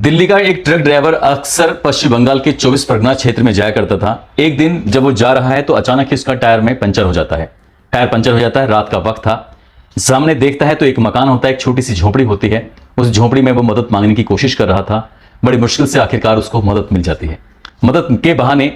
दिल्ली का एक truck driver अक्सर पश्चिम बंगाल के 24 परगना क्षेत्र में जाया करता था। एक दिन जब वो जा रहा है तो अचानक ही उसका टायर में पंचर हो जाता है। टायर पंचर हो जाता है, रात का वक्त था। सामने देखता है तो एक मकान होता है, एक छोटी सी झोपड़ी होती है। उस झोपड़ी में वो मदद मांगने की कोशिश कर रहा था। बड़ी मुश्किल से आखिरकार उसको मदद मिल जाती है। मदद के बहाने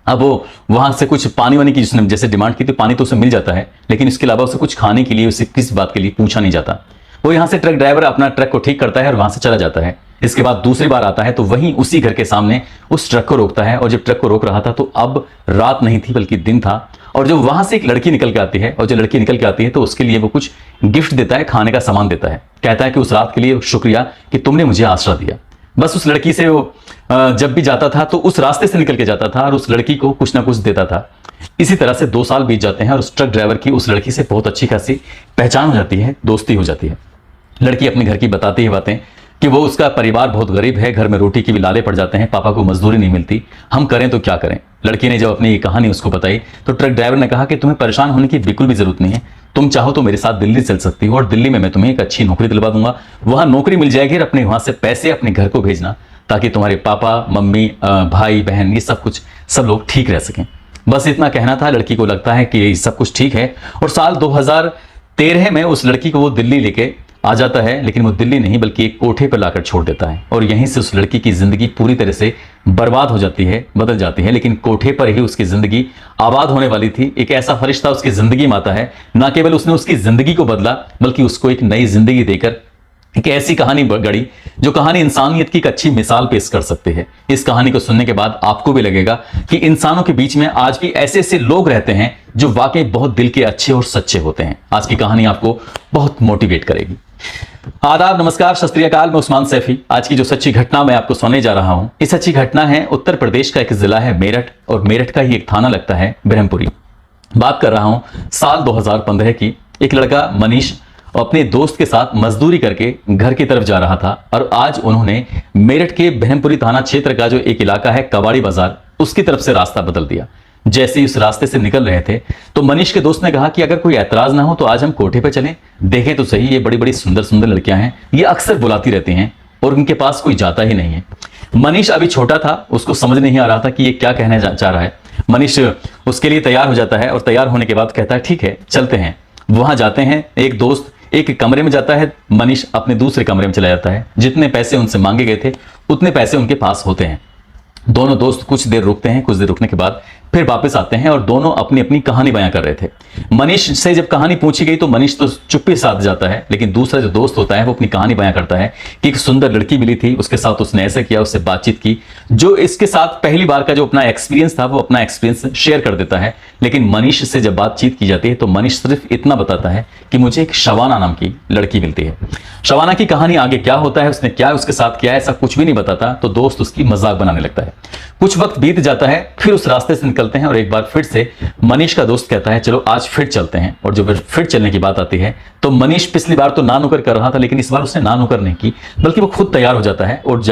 अब वो वहां से कुछ पानी वानी की जिसने जैसे डिमांड की थी, पानी तो उसे मिल जाता है, लेकिन इसके अलावा उसे कुछ खाने के लिए उसे किस बात के लिए पूछा नहीं जाता। वो यहाँ से ट्रक ड्राइवर अपना ट्रक को ठीक करता है और वहां से चला जाता है। इसके बाद दूसरी बार आता है तो वहीं उसी घर के सामने उस ट्रक को रोकता है। और जब ट्रक को रोक रहा था तो अब रात नहीं थी बल्कि दिन था। और जब वहां से एक लड़की निकल के आती है, और जब लड़की निकल के आती है तो उसके लिए वो कुछ गिफ्ट देता है, खाने का सामान देता है। कहता है कि उस रात के लिए शुक्रिया कि तुमने मुझे आसरा दिया। बस उस लड़की से वो जब भी जाता था तो उस रास्ते से निकल के जाता था और उस लड़की को कुछ ना कुछ देता था। इसी तरह से 2 साल बीत जाते हैं और उस ट्रक ड्राइवर की उस लड़की से बहुत अच्छी खासी पहचान हो जाती है, दोस्ती हो जाती है। लड़की अपने घर की बताती है बातें कि वो उसका परिवार बहुत गरीब है, घर में रोटी के भी लाले पड़ जाते हैं, पापा को मजदूरी नहीं मिलती, हम करें तो क्या करें। लड़की ने जब अपनी ये कहानी उसको बताई तो ट्रक ड्राइवर ने कहा कि तुम्हें परेशान होने की बिल्कुल भी जरूरत नहीं है। तुम चाहो तो मेरे साथ दिल्ली चल सकती हो और दिल्ली में मैं तुम्हें एक अच्छी नौकरी दिलवा दूंगा। वहां नौकरी मिल जाएगी और अपने वहां से पैसे अपने घर को भेजना ताकि तुम्हारे पापा मम्मी भाई बहन ये सब लोग ठीक रह सकें। बस इतना कहना था। लड़की को लगता है कि ये सब कुछ ठीक है और साल 2013 में उस लड़की को वो दिल्ली लेके आ जाता है। लेकिन वो दिल्ली नहीं बल्कि एक कोठे पर लाकर छोड़ देता है और यहीं से उस लड़की की जिंदगी पूरी तरह से बर्बाद हो जाती है, बदल जाती है। लेकिन कोठे पर ही उसकी जिंदगी आबाद होने वाली थी। एक ऐसा फरिश्ता उसकी जिंदगी में आता है, ना केवल उसने उसकी जिंदगी को बदला बल्कि उसको एक नई जिंदगी देकर एक ऐसी कहानी गढ़ी जो कहानी इंसानियत की एक अच्छी मिसाल पेश कर सकते हैं। इस कहानी को सुनने के बाद आपको भी लगेगा कि इंसानों के बीच में आज भी ऐसे ऐसे लोग रहते हैं जो वाकई बहुत दिल के अच्छे और सच्चे होते हैं। आज की कहानी आपको बहुत मोटिवेट करेगी। आदाब, नमस्कार, सत श्री अकाल। मैं उस्मान सैफी। आज की जो सच्ची घटना मैं आपको सुनाने जा रहा हूं, इस सच्ची घटना है उत्तर प्रदेश का एक जिला है मेरठ और मेरठ का ही एक थाना लगता है ब्रह्मपुरी। बात कर रहा हूं साल 2015 की। एक लड़का मनीष अपने दोस्त के साथ मजदूरी करके घर की तरफ जा रहा था और आज उन्होंने मेरठ के ब्रह्मपुरी थाना क्षेत्र का जो एक इलाका है कबाड़ी बाजार, उसकी तरफ से रास्ता बदल दिया। जैसे ही उस रास्ते से निकल रहे थे तो मनीष के दोस्त ने कहा कि अगर कोई ऐतराज ना हो तो आज हम कोठे पे चलें, देखें तो सही, ये बड़ी बड़ी सुंदर सुंदर लड़कियां हैं, ये अक्सर बुलाती रहती हैं और उनके पास कोई जाता ही नहीं है। मनीष अभी छोटा था, उसको समझ नहीं आ रहा था कि ये क्या कहने चाह रहा है। मनीष उसके लिए तैयार हो जाता है और तैयार होने के बाद कहता है ठीक है चलते हैं। वहां जाते हैं, एक दोस्त एक कमरे में जाता है, मनीष अपने दूसरे कमरे में चला जाता है। जितने पैसे उनसे मांगे गए थे उतने पैसे उनके पास होते हैं। दोनों दोस्त कुछ देर रुकते हैं, कुछ देर रुकने के बाद फिर वापस आते हैं और दोनों अपनी अपनी कहानी बयां कर रहे थे। मनीष से जब कहानी पूछी गई तो मनीष तो चुप्पी साध जाता है, लेकिन दूसरा जो दोस्त होता है वो अपनी कहानी बयां करता है कि एक सुंदर लड़की मिली थी, उसके साथ उसने ऐसा किया, उससे बातचीत की। जो इसके साथ पहली बार का जो अपना एक्सपीरियंस था वो अपना एक्सपीरियंस शेयर कर देता है। लेकिन मनीष से जब बातचीत की जाती है तो मनीष सिर्फ इतना बताता है कि मुझे एक शबाना नाम की लड़की मिलती है। शबाना की कहानी आगे क्या होता है, उसने क्या उसके साथ किया है, ऐसा कुछ भी नहीं बताता। तो दोस्त उसकी मजाक बनाने लगता है। कुछ वक्त बीत जाता है, फिर उस रास्ते से निकलते हैं और एक बार फिर से मनीष का दोस्त कहता है चलो आज फिर चलते हैं। और जब फिर चलने की बात आती है तो मनीष पिछली बार तो ना नुकर कर रहा था, लेकिन इस बार उसने ना नुकर नहीं की बल्कि वो खुद तैयार हो जाता है और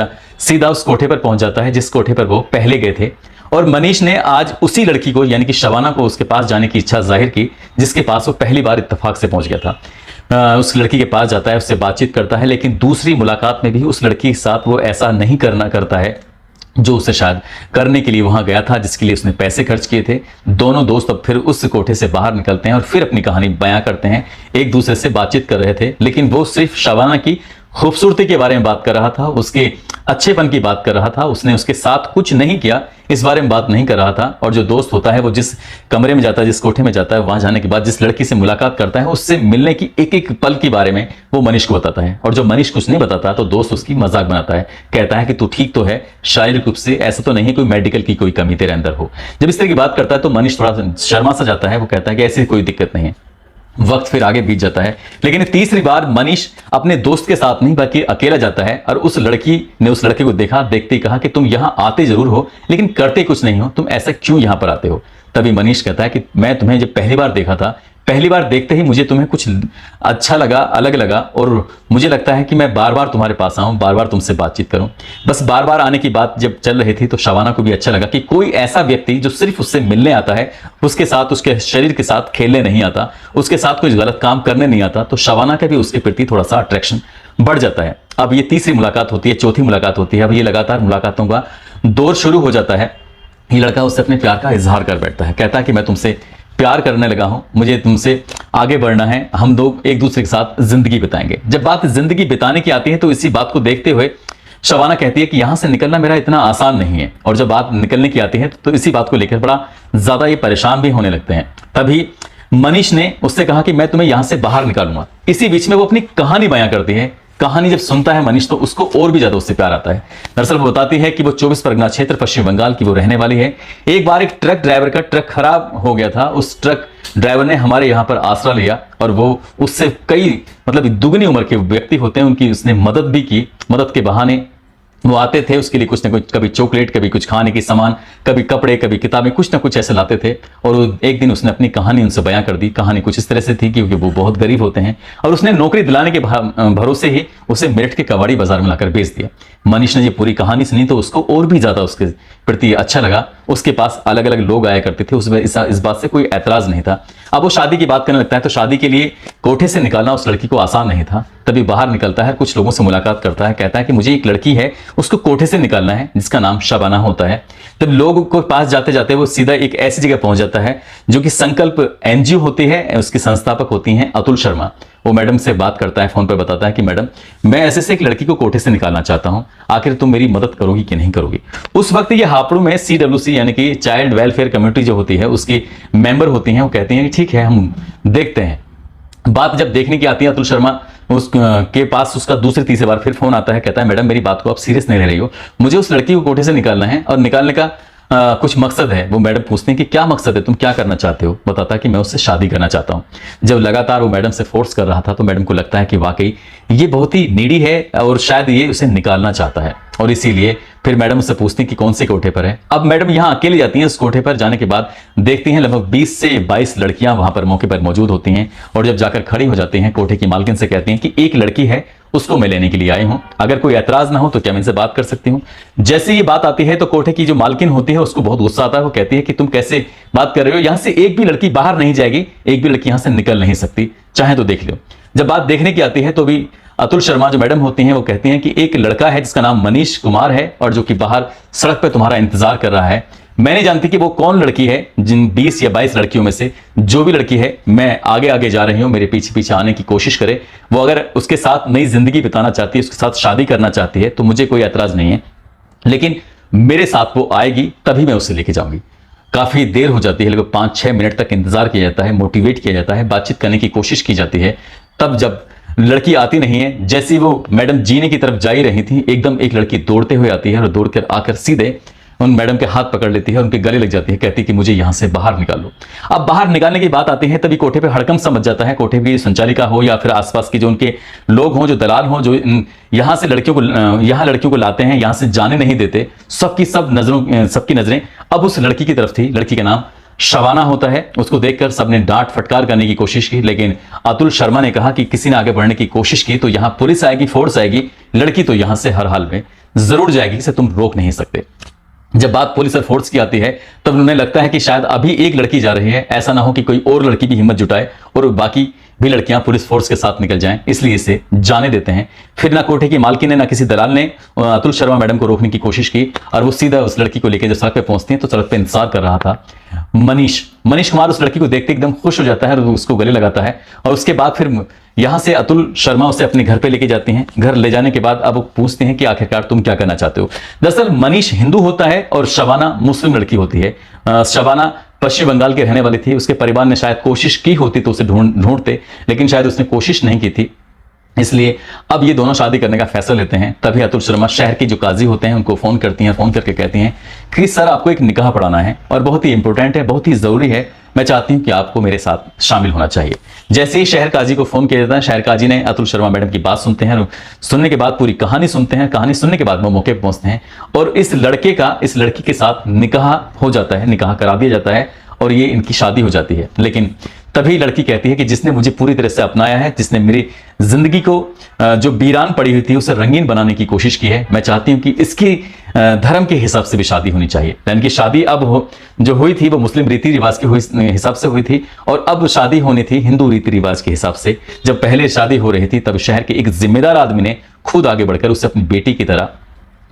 सीधा उस कोठे पर पहुंच जाता है जिस कोठे पर वो पहले गए थे। और मनीष ने आज उसी लड़की को यानी कि शबाना को उसके पास जाने की इच्छा जाहिर की जिसके पास वो पहली बार इत्तेफाक से पहुंच गया था। उस लड़की के पास जाता है, उससे बातचीत करता है, लेकिन दूसरी मुलाकात में भी उस लड़की के साथ वो ऐसा नहीं करता है जो उसे शायद करने के लिए वहां गया था, जिसके लिए उसने पैसे खर्च किए थे। दोनों दोस्त अब फिर उस कोठे से बाहर निकलते हैं और फिर अपनी कहानी बयां करते हैं। एक दूसरे से बातचीत कर रहे थे, लेकिन वो सिर्फ शबाना की खूबसूरती के बारे में बात कर रहा था, उसके अच्छेपन की बात कर रहा था। उसने उसके साथ कुछ नहीं किया, इस बारे में बात नहीं कर रहा था। और जो दोस्त होता है वो जिस कमरे में जाता है, जिस कोठे में जाता है, वहां जाने के बाद जिस लड़की से मुलाकात करता है उससे मिलने की एक एक पल के बारे में वो मनीष को बताता है। और जब मनीष कुछ नहीं बताता तो दोस्त उसकी मजाक बनाता है, कहता है कि तू ठीक तो है, शारीरिक रूप से ऐसा तो नहीं है कोई मेडिकल की कोई कमी तेरे अंदर हो। जब इस तरह की बात करता है तो मनीष थोड़ा शर्मा सा जाता है। वो कहता है कि ऐसी कोई दिक्कत नहीं है। वक्त फिर आगे बीत जाता है, लेकिन तीसरी बार मनीष अपने दोस्त के साथ नहीं बल्कि अकेला जाता है और उस लड़की ने उस लड़के को देखा, देखते ही कहा कि तुम यहां आते जरूर हो लेकिन करते कुछ नहीं हो, तुम ऐसा क्यों यहां पर आते हो। तभी मनीष कहता है कि मैं तुम्हें जब पहली बार देखा था, पहली बार देखते ही मुझे तुम्हें कुछ अच्छा लगा, अलग लगा और मुझे लगता है कि मैं बार बार तुम्हारे पास आऊं, बार बार तुमसे बातचीत करूं। बस बार बार आने की बात जब चल रही थी तो शबाना को भी अच्छा लगा कि कोई ऐसा व्यक्ति जो सिर्फ उससे मिलने आता है, उसके साथ उसके शरीर के साथ खेलने नहीं आता, उसके साथ कोई गलत काम करने नहीं आता, तो शबाना का भी उसके प्रति थोड़ा सा अट्रैक्शन बढ़ जाता है। अब ये तीसरी मुलाकात होती है, चौथी मुलाकात होती है। अब ये लगातार मुलाकातों का दौर शुरू हो जाता है। ये लड़का उससे अपने प्यार का इजहार कर बैठता है, कहता है कि मैं तुमसे प्यार करने लगा हूं, मुझे तुमसे आगे बढ़ना है, हम दो एक दूसरे के साथ जिंदगी बिताएंगे। जब बात जिंदगी बिताने की आती है तो इसी बात को देखते हुए शबाना कहती है कि यहां से निकलना मेरा इतना आसान नहीं है। और जब बात निकलने की आती है तो इसी बात को लेकर बड़ा ज्यादा ये परेशान भी होने लगते हैं। तभी मनीष ने उससे कहा कि मैं तुम्हें यहां से बाहर निकालूंगा। इसी बीच में वो अपनी कहानी बयां करती है। कहानी जब सुनता है मनीष तो उसको और भी ज्यादा उससे प्यार आता है। दरअसल वो बताती है कि वो 24 परगना क्षेत्र पश्चिम बंगाल की वो रहने वाली है। एक बार एक ट्रक ड्राइवर का ट्रक खराब हो गया था। उस ट्रक ड्राइवर ने हमारे यहाँ पर आसरा लिया और वो उससे कई मतलब दुगनी उम्र के व्यक्ति होते हैं, उनकी उसने मदद भी की। मदद के बहाने वो आते थे उसके लिए कुछ ना कुछ, कभी चॉकलेट, कभी कुछ खाने की सामान, कभी कपड़े, कभी किताबें, कुछ ना कुछ ऐसे लाते थे। और एक दिन उसने अपनी कहानी उनसे बयां कर दी। कहानी कुछ इस तरह से थी क्योंकि वो बहुत गरीब होते हैं और उसने नौकरी दिलाने के भरोसे ही उसे मेरठ के कबाड़ी बाजार में लाकर बेच दिया। मनीष ने ये पूरी कहानी सुनी तो उसको और भी ज्यादा उसके प्रति अच्छा लगा। उसके पास अलग अलग लोग आया करते थे, उसमें इस बात से कोई ऐतराज नहीं था। अब वो शादी की बात करने लगता है तो शादी के लिए कोठे से निकालना उस लड़की को आसान नहीं था। तभी बाहर निकलता है, कुछ लोगों से मुलाकात करता है, कहता है कि मुझे एक लड़की है उसको कोठे से निकालना है जिसका नाम शबाना होता है। तब लोगों को पास जाते जाते वो सीधा एक ऐसी जगह पहुंच जाता है जो कि संकल्प एनजीओ होती है, उसकी संस्थापक होती हैं अतुल शर्मा। वो मैडम से बात करता है, फोन पर बताता है कि मैडम मैं ऐसे से एक लड़की को कोठे से निकालना चाहता हूं, आखिर तुम मेरी मदद करोगी कि नहीं करोगी। उस वक्त ये हापुड़ में CWC यानी कि चाइल्ड वेलफेयर कम्युनिटी जो होती है उसकी मेंबर होती हैं। वो कहती हैं कि ठीक है हम देखते हैं। बात जब देखने की आती है अतुल शर्मा के पास उसका दूसरी तीसरी बार फिर फोन आता है, कहता है मैडम मेरी बात को आप सीरियस नहीं ले रही हो, मुझे उस लड़की को कोठे से निकालना है और निकालने का कुछ मकसद है। वो मैडम पूछते हैं कि क्या मकसद है, तुम क्या करना चाहते हो। बताता है कि मैं उससे शादी करना चाहता हूं। जब लगातार वो मैडम से फोर्स कर रहा था तो मैडम को लगता है कि वाकई ये बहुत ही नीडी है और शायद ये उसे निकालना चाहता है और इसीलिए फिर मैडम उससे पूछती हैं कि कौन से कोठे पर है। अब मैडम यहां अकेले जाती हैं। उस कोठे पर जाने के बाद देखती हैं लगभग 20 से 22 लड़कियां वहां पर मौके पर मौजूद होती हैं और जब जाकर खड़ी हो जाती हैं कोठे की मालकिन से कहती हैं कि एक लड़की है उसको मैं लेने के लिए आई हूं, अगर कोई ऐतराज ना हो तो क्या मैं इनसे बात कर सकती हूं। जैसे ये बात आती है तो कोठे की जो मालकिन होती है उसको बहुत गुस्सा आता है। वो कहती है कि तुम कैसे बात कर रहे हो, यहां से एक भी लड़की बाहर नहीं जाएगी, एक भी लड़की यहां से निकल नहीं सकती, चाहे तो देख लो। जब बात देखने की आती है तो भी अतुल शर्मा जो मैडम होती हैं वो कहती हैं कि एक लड़का है जिसका नाम मनीष कुमार है और जो कि बाहर सड़क पर तुम्हारा इंतजार कर रहा है। मैं नहीं जानती कि वो कौन लड़की है, जिन 20 या 22 लड़कियों में से जो भी लड़की है, मैं आगे आगे जा रही हूं, मेरे पीछे पीछे आने की कोशिश करे। वो अगर उसके साथ नई जिंदगी बिताना चाहती है, उसके साथ शादी करना चाहती है तो मुझे कोई ऐतराज नहीं है, लेकिन मेरे साथ वो आएगी तभी मैं उसे लेके जाऊंगी। काफी देर हो जाती है, लगभग 5-6 मिनट तक इंतजार किया जाता है, मोटिवेट किया जाता है, बातचीत करने की कोशिश की जाती है। तब जब लड़की आती नहीं है, जैसी वो मैडम जीने की तरफ जा ही रही थी, एकदम एक लड़की दौड़ते हुए आती है और दौड़कर आकर सीधे उन मैडम के हाथ पकड़ लेती है, उनके गले लग जाती है, कहती है कि मुझे यहां से बाहर निकालो। अब बाहर निकालने की बात आती है तभी कोठे पे हड़कंप समझ जाता है। कोठे की संचालिका हो या फिर आसपास के जो उनके लोग हों, जो दलाल हों, जो यहां से लड़कियों को लाते हैं, यहां से जाने नहीं देते, सबकी नजरें अब उस लड़की की तरफ थी। लड़की का नाम शबाना होता है। उसको देखकर सबने डांट फटकार करने की कोशिश की, लेकिन अतुल शर्मा ने कहा कि किसी ने आगे बढ़ने की कोशिश की तो यहां पुलिस आएगी, फोर्स आएगी, लड़की तो यहां से हर हाल में जरूर जाएगी, इसे तुम रोक नहीं सकते। जब बात पुलिस और फोर्स की आती है तब उन्हें लगता है कि शायद अभी एक लड़की जा रही है, ऐसा ना हो कि कोई और लड़की भी हिम्मत जुटाए और बाकी भी लड़कियां पुलिस फोर्स के साथ निकल जाएं, इसलिए इसे जाने देते हैं। फिर ना कोठे की मालकिन ने ना किसी दलाल ने अतुल शर्मा मैडम को रोकने की कोशिश की और वो सीधा उस लड़की को लेकर जब सड़क पे पहुंचती है तो सड़क पे इंतजार कर रहा था मनीष कुमार उस लड़की को देखते एकदम खुश हो जाता है और उसको गले लगाता है। और उसके बाद फिर यहां से अतुल शर्मा उसे अपने घर पे लेके जाती हैं। घर ले जाने के बाद अब वो पूछते हैं कि आखिरकार तुम क्या करना चाहते हो। दरअसल मनीष हिंदू होता है और शबाना मुस्लिम लड़की होती है। शबाना पश्चिम बंगाल की रहने वाली थी। उसके परिवार ने शायद कोशिश की होती तो उसे ढूंढते, लेकिन शायद उसने कोशिश नहीं की थी, इसलिए अब ये दोनों शादी करने का फैसला लेते हैं। तभी अतुल शर्मा शहर के जो काजी होते हैं उनको फोन करती हैं, फोन करके कहती हैं कि सर आपको एक निकाह पढ़ाना है और बहुत ही इंपॉर्टेंट है, बहुत ही जरूरी है, मैं चाहती हूं कि आपको मेरे साथ शामिल होना चाहिए। जैसे ही शहर काजी को फोन किया जाता है, शहर काजी ने अतुल शर्मा मैडम की बात सुनते हैं और सुनने के बाद पूरी कहानी सुनते हैं। कहानी सुनने के बाद वो मौके पर पहुंचते हैं और इस लड़की के साथ निकाह हो जाता है, निकाह करा दिया जाता है और ये इनकी शादी हो जाती है। लेकिन तभी लड़की कहती है कि जिसने मुझे पूरी तरह से अपनाया है, जिसने मेरी जिंदगी को जो वीरान पड़ी हुई थी उसे रंगीन बनाने की कोशिश की है, मैं चाहती हूं कि इसकी धर्म के हिसाब से भी शादी होनी चाहिए। यानी कि शादी अब जो हुई थी वो मुस्लिम रीति रिवाज के हिसाब से हुई थी, और अब शादी होनी थी हिंदू रीति रिवाज के हिसाब से। जब पहले शादी हो रही थी तब शहर के एक जिम्मेदार आदमी ने खुद आगे बढ़कर उससे अपनी बेटी की तरह,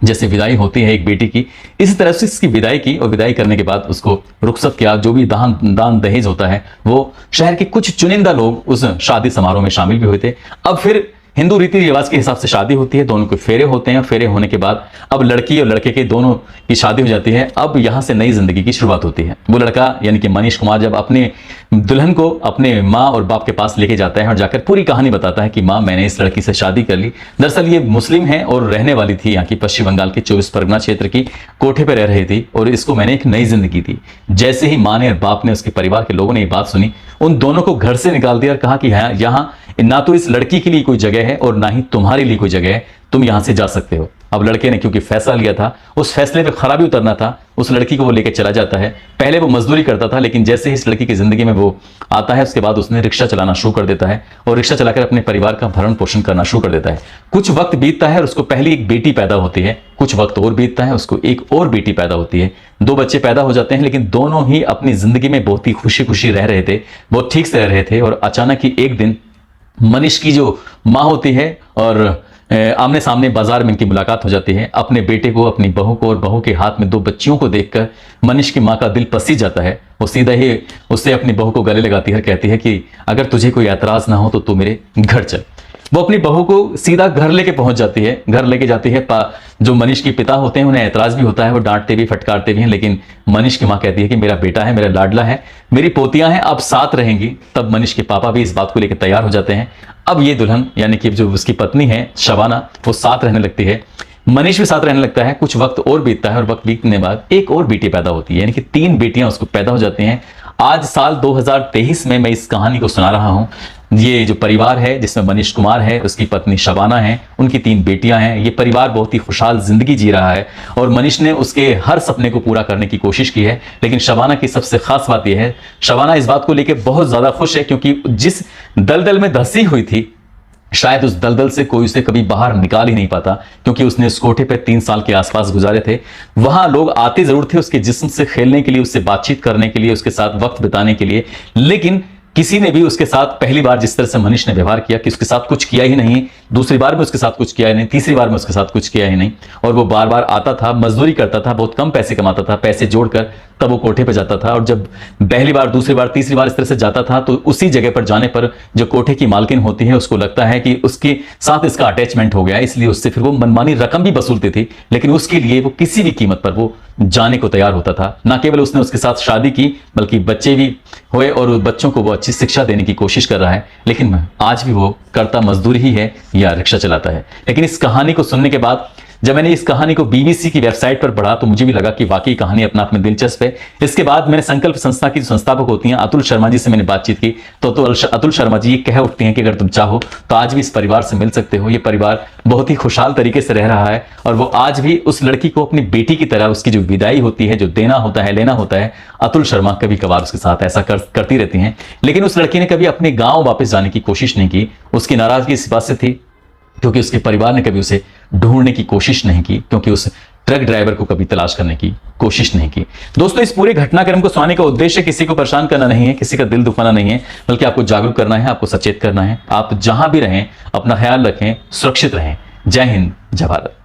जैसे विदाई होती है एक बेटी की, इसी तरह से इसकी विदाई की, और विदाई करने के बाद उसको रुखसत किया। जो भी दान दहेज होता है वो शहर के कुछ चुनिंदा लोग उस शादी समारोह में शामिल भी हुए थे। अब फिर हिंदू रीति रिवाज के हिसाब से शादी होती है, दोनों के फेरे होते हैं, फेरे होने के बाद अब लड़की और लड़के के दोनों की शादी हो जाती है। अब यहां से नई जिंदगी की शुरुआत होती है। वो लड़का यानी कि मनीष कुमार जब अपने दुल्हन को अपने माँ और बाप के पास लेके जाता है और जाकर पूरी कहानी बताता है कि माँ, मैंने इस लड़की से शादी कर ली। दरअसल ये मुस्लिम है और रहने वाली थी यहाँ की पश्चिम बंगाल के 24 परगना क्षेत्र की, कोठे पर रह रही थी, और इसको मैंने एक नई जिंदगी दी। जैसे ही माँ ने और बाप ने, उसके परिवार के लोगों ने ये बात सुनी, उन दोनों को घर से निकाल दिया और कहा कि यहाँ ना तो इस लड़की के लिए कोई जगह है और ना ही तुम्हारे लिए कोई जगह है, तुम यहां से जा सकते हो। अब लड़के ने क्योंकि फैसला लिया था, उस फैसले पे खराबी उतरना था, उस लड़की को वो लेकर चला जाता है। पहले वो मजदूरी करता था, लेकिन जैसे ही इस लड़की की जिंदगी में वो आता है, उसके बाद उसने रिक्शा चलाना शुरू कर देता है और रिक्शा चलाकर अपने परिवार का भरण पोषण करना शुरू कर देता है। कुछ वक्त बीतता है और उसको पहले एक बेटी पैदा होती है। कुछ वक्त और बीतता है, उसको एक और बेटी पैदा होती है। 2 बच्चे पैदा हो जाते हैं, लेकिन दोनों ही अपनी जिंदगी में बहुत ही खुशी खुशी रह रहे थे, बहुत ठीक से रह रहे थे। और अचानक ही एक दिन मनीष की जो माँ होती है और आमने सामने बाजार में इनकी मुलाकात हो जाती है। अपने बेटे को, अपनी बहू को और बहू के हाथ में 2 बच्चियों को देखकर मनीष की माँ का दिल पसी जाता है। वो सीधा ही उससे अपनी बहू को गले लगाती है, कहती है कि अगर तुझे कोई ऐतराज ना हो तो तू मेरे घर चल। वो अपनी बहू को सीधा घर लेके पहुंच जाती है। घर लेके जाती है, जो मनीष के पिता होते हैं उन्हें ऐतराज भी होता है, वो डांटते भी फटकारते भी हैं, लेकिन मनीष की माँ कहती है कि मेरा बेटा है, मेरा लाडला है, मेरी पोतियां हैं, अब साथ रहेंगी। तब मनीष के पापा भी इस बात को लेकर तैयार हो जाते हैं। अब ये दुल्हन यानी कि जो उसकी पत्नी है शबाना, वो साथ रहने लगती है, मनीष भी साथ रहने लगता है। कुछ वक्त और बीतता है और वक्त बीतने बाद एक और बेटी पैदा होती है, यानी कि 3 बेटियां उसको पैदा हो जाती हैं। आज साल 2023 में मैं इस कहानी को सुना रहा हूं। ये जो परिवार है जिसमें मनीष कुमार है, उसकी पत्नी शबाना है, उनकी 3 बेटियां हैं, ये परिवार बहुत ही खुशहाल जिंदगी जी रहा है और मनीष ने उसके हर सपने को पूरा करने की कोशिश की है। लेकिन शबाना की सबसे खास बात यह है, शबाना इस बात को लेकर बहुत ज्यादा खुश है, क्योंकि जिस दलदल में धंसी हुई थी, शायद उस दलदल से कोई उसे कभी बाहर निकाल ही नहीं पाता, क्योंकि उसने उस कोठे पे 3 साल के आसपास गुजारे थे। वहां लोग आते जरूर थे उसके जिस्म से खेलने के लिए, उससे बातचीत करने के लिए, उसके साथ वक्त बिताने के लिए, लेकिन किसी ने भी उसके साथ पहली बार जिस तरह से मनीष ने व्यवहार किया कि उसके साथ कुछ किया ही नहीं, दूसरी बार में उसके साथ कुछ किया ही नहीं, तीसरी बार में उसके साथ कुछ किया ही नहीं। और वो बार बार आता था, मजदूरी करता था, बहुत कम पैसे कमाता था, पैसे जोड़कर तब वो कोठे पे जाता था। और जब पहली बार, दूसरी बार, तीसरी बार इस तरह से जाता था, तो उसी जगह पर जाने पर जो कोठे की मालकिन होती है उसको लगता है कि उसके साथ इसका अटैचमेंट हो गया, इसलिए उससे फिर वो मनमानी रकम भी वसूलती थी। लेकिन उसके लिए वो किसी भी कीमत पर वो जाने को तैयार होता था। ना केवल उसने उसके साथ शादी की, बल्कि बच्चे भी हुए और बच्चों को वो अच्छी शिक्षा देने की कोशिश कर रहा है। लेकिन आज भी वो करता मजदूरी ही है या रिक्शा चलाता है। लेकिन इस कहानी को सुनने के बाद जब मैंने इस कहानी को बीबीसी की वेबसाइट पर पढ़ा तो मुझे भी लगा कि वाकई कहानी अपना आप में दिलचस्प है। इसके बाद मैंने संकल्प संस्था की जो संस्थापक होती हैं अतुल शर्मा जी से मैंने बातचीत की, तो अतुल शर्मा जी ये कह उठती हैं कि अगर तुम चाहो तो आज भी इस परिवार से मिल सकते हो। ये परिवार बहुत ही खुशहाल तरीके से रह रहा है और वो आज भी उस लड़की को अपनी बेटी की तरह, उसकी जो विदाई होती है, जो देना होता है, लेना होता है, अतुल शर्मा कभी कभार उसके साथ ऐसा करती रहती हैं। लेकिन उस लड़की ने कभी अपने गाँव वापस जाने की कोशिश नहीं की। उसकी नाराजगी इस बात से थी क्योंकि उसके परिवार ने कभी उसे ढूंढने की कोशिश नहीं की, क्योंकि उस ट्रक ड्राइवर को कभी तलाश करने की कोशिश नहीं की। दोस्तों, इस पूरे घटनाक्रम को सुनाने का उद्देश्य किसी को परेशान करना नहीं है, किसी का दिल दुखाना नहीं है, बल्कि आपको जागरूक करना है, आपको सचेत करना है। आप जहां भी रहें अपना ख्याल रखें, सुरक्षित रहें। जय हिंद, जय भारत।